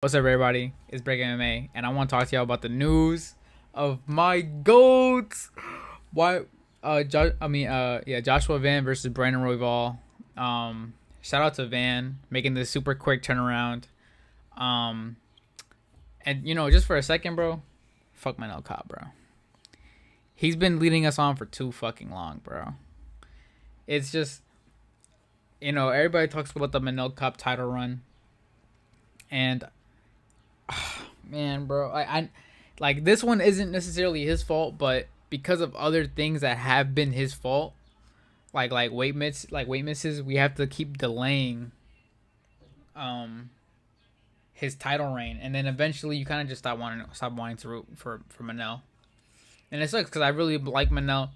What's up, everybody? It's Break MMA, and I want to talk to y'all about the news of my goats. Why? Joshua Van versus Brandon Royval. Shout out to Van making this super quick turnaround. Um, and just for a second, bro, fuck Manel Kape, bro. He's been leading us on for too fucking long, bro. It's just, everybody talks about the Manel Kape title run, and man, bro, I like this one isn't necessarily his fault, but because of other things that have been his fault, like weight misses, we have to keep delaying um his title reign, and then eventually you kind of just stop wanting to root for Manel, and it sucks because I really like Manel,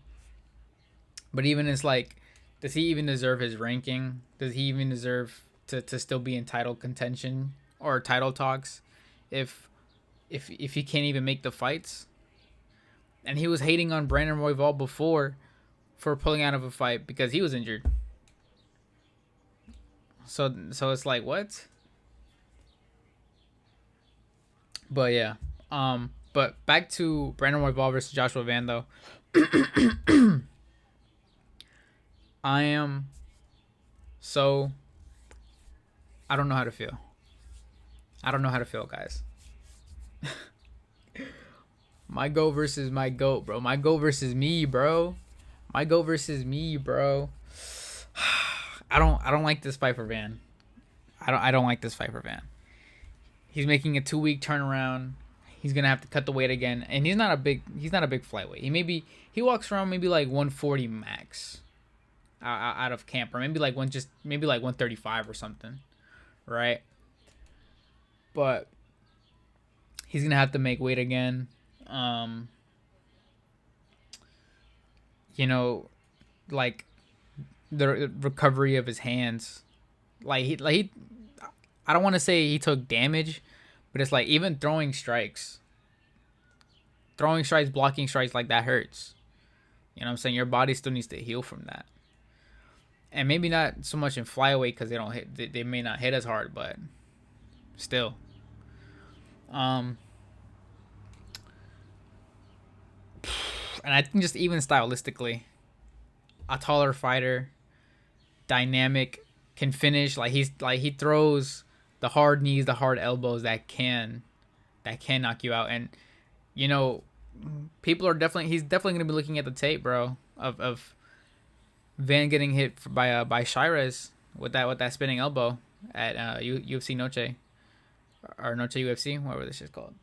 but even it's like, does he even deserve his ranking? Does he even deserve to still be in title contention or title talks if if he can't even make the fights? And he was hating on Brandon Royval before for pulling out of a fight because he was injured. So it's like, what? But yeah. But back to Brandon Royval versus Joshua Van though. I am so I don't know how to feel. I don't know how to feel, guys. My goat versus my goat, bro. My goat versus me, bro. My goat versus me, bro. I don't like this fight for Van. I don't like this fight for Van. He's making a 2 week turnaround. He's gonna have to cut the weight again, and he's not a big flyweight. He walks around maybe like 140 max out of camp, or maybe like 135 or something, right? But he's gonna have to make weight again. Um, you know, like the recovery of his hands, like he I don't want to say he took damage, but it's like even blocking strikes like that hurts. You know what I'm saying? Your body still needs to heal from that. And maybe not so much in flyweight because they don't hit. They may not hit as hard, but still. Um, and I think just even stylistically, a taller fighter, dynamic, can finish. He throws the hard knees, the hard elbows that can knock you out. And you know, he's definitely gonna be looking at the tape, bro, of Van getting hit by Shires with that spinning elbow at UFC Noche, or Noche UFC, whatever this shit's called.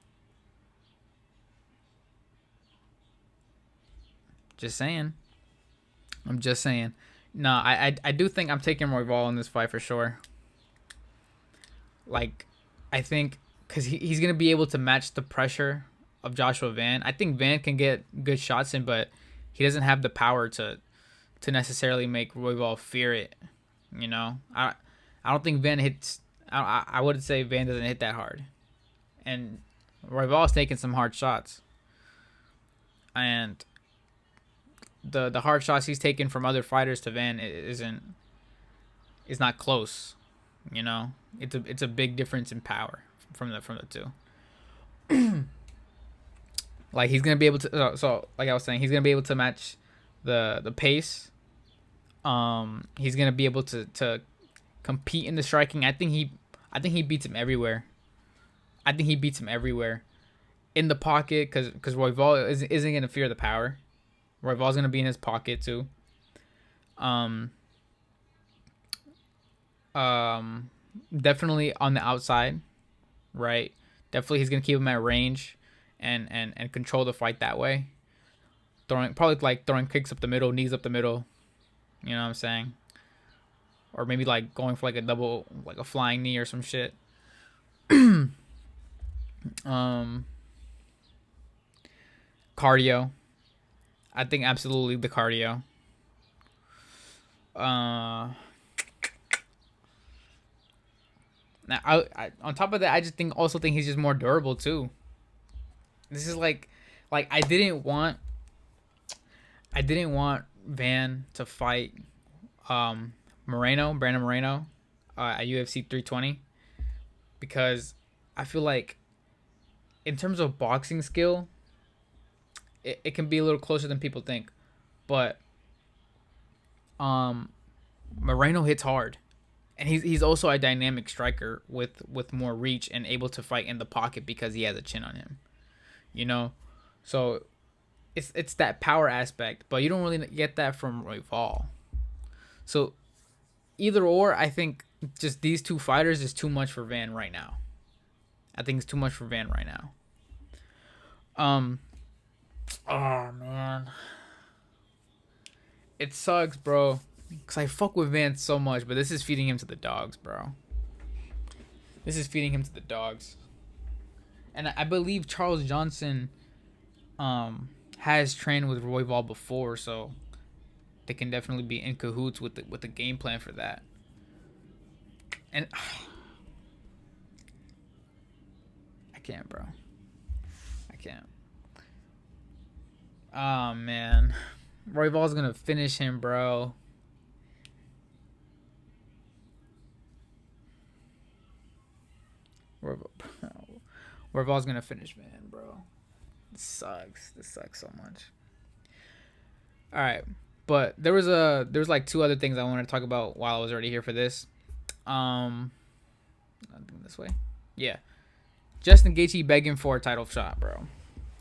Just saying. I'm just saying. No, I do think I'm taking Royval in this fight for sure. Like, I think because he's gonna be able to match the pressure of Joshua Van. I think Van can get good shots in, but he doesn't have the power to necessarily make Royval fear it. You know, I don't think Van hits. I would say Van doesn't hit that hard, and Royval's taking some hard shots, and the hard shots he's taken from other fighters to Van is not close. You know, it's a big difference in power from the two. Like he's gonna be able to. So like I was saying, he's gonna be able to match the pace. He's gonna be able to compete in the striking. I think he beats him everywhere. I think he beats him everywhere in the pocket because Royval isn't gonna fear the power. Royval's gonna be in his pocket too. Um, Definitely on the outside, right? Definitely he's gonna keep him at range, and control the fight that way. Throwing kicks up the middle, knees up the middle. You know what I'm saying? Or maybe like going for like a double, like a flying knee or some shit. um, Cardio. I think absolutely the cardio. Uh, Now on top of that, I just think he's just more durable too. This is like I didn't want Van to fight Brandon Moreno, at UFC 320, because I feel like in terms of boxing skill, it can be a little closer than people think. But um, Moreno hits hard, and he's also a dynamic striker with more reach and able to fight in the pocket because he has a chin on him. You know, so it's that power aspect, but you don't really get that from Royval. So either or, I think just these two fighters is too much for Van right now. I think it's too much for Van right now. Oh man, it sucks, bro. Cause I fuck with Van so much, but this is feeding him to the dogs, bro. This is feeding him to the dogs. And I believe Charles Johnson, has trained with Royval before, so they can definitely be in cahoots with the game plan for that. And I can't, bro. I can't. Oh man, Royval's gonna finish him, bro. Royval's gonna finish, man, bro. This sucks. This sucks so much. All right, but there was like two other things I wanted to talk about while I was already here for this. This way, yeah. Justin Gaethje begging for a title shot, bro.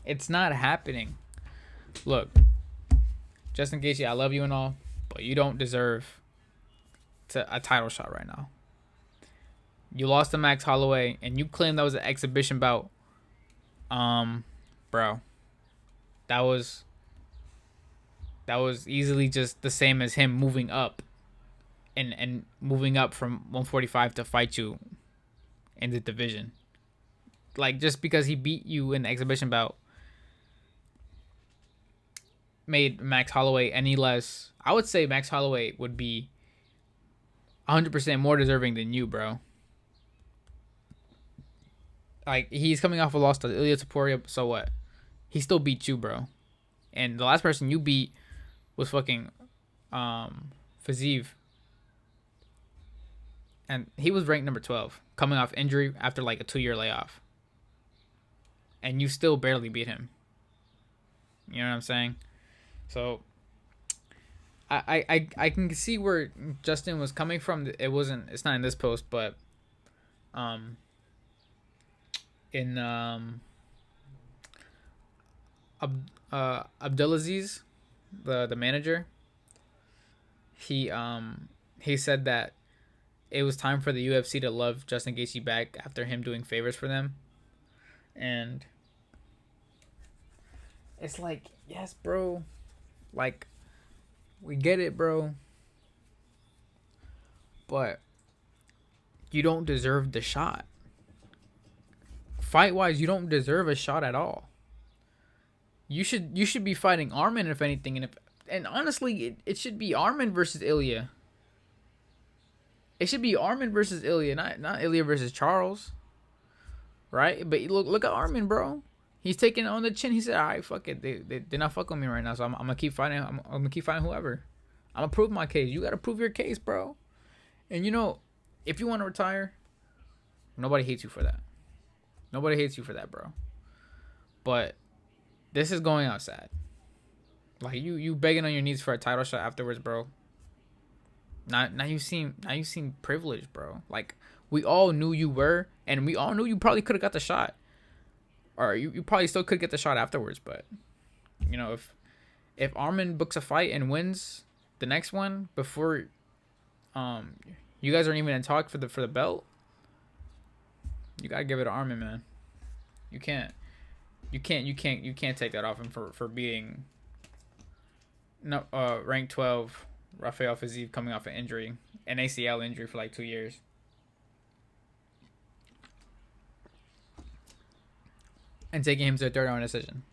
It's not happening. Look, Justin Gaethje, I love you and all, but you don't deserve a title shot right now. You lost to Max Holloway, and you claim that was an exhibition bout. Bro, that was easily just the same as him moving up, and moving up from 145 to fight you in the division. Like, just because he beat you in the exhibition bout made Max Holloway any less. I would say Max Holloway would be 100% more deserving than you, bro. Like, he's coming off a loss to Ilya Topuria, so what? He still beat you, bro. And the last person you beat was fucking Fiziev. And he was ranked number 12, coming off injury after like a 2-year layoff. And you still barely beat him. You know what I'm saying? So I can see where Justin was coming from. It's not in this post, but in Abdulaziz, the manager, he said that it was time for the UFC to love Justin Gaethje back after him doing favors for them. And it's like, yes, bro. Like, we get it, bro. But you don't deserve the shot. Fight-wise, you don't deserve a shot at all. You should be fighting Armin, if anything. And honestly, it should be Armin versus Ilya. It should be Armin versus Ilya, not Ilya versus Charles. Right? But look at Armin, bro. He's taking it on the chin. He said, all right, fuck it. They're not fucking with me right now, so I'm going to keep fighting. I'm going to keep fighting whoever. I'm going to prove my case. You got to prove your case, bro. And, if you want to retire, nobody hates you for that. Nobody hates you for that, bro. But this is going out sad. Like, you begging on your knees for a title shot afterwards, bro. Now you seem privileged, bro. Like, we all knew you were, and we all knew you probably could have got the shot. Or you probably still could get the shot afterwards, but if Armin books a fight and wins the next one before you guys aren't even in talk for the belt, you gotta give it to Armin, man. You can't take that off him for beating ranked 12 Rafael Fiziev coming off an injury, an ACL injury for like 2 years. And taking him to a third round decision.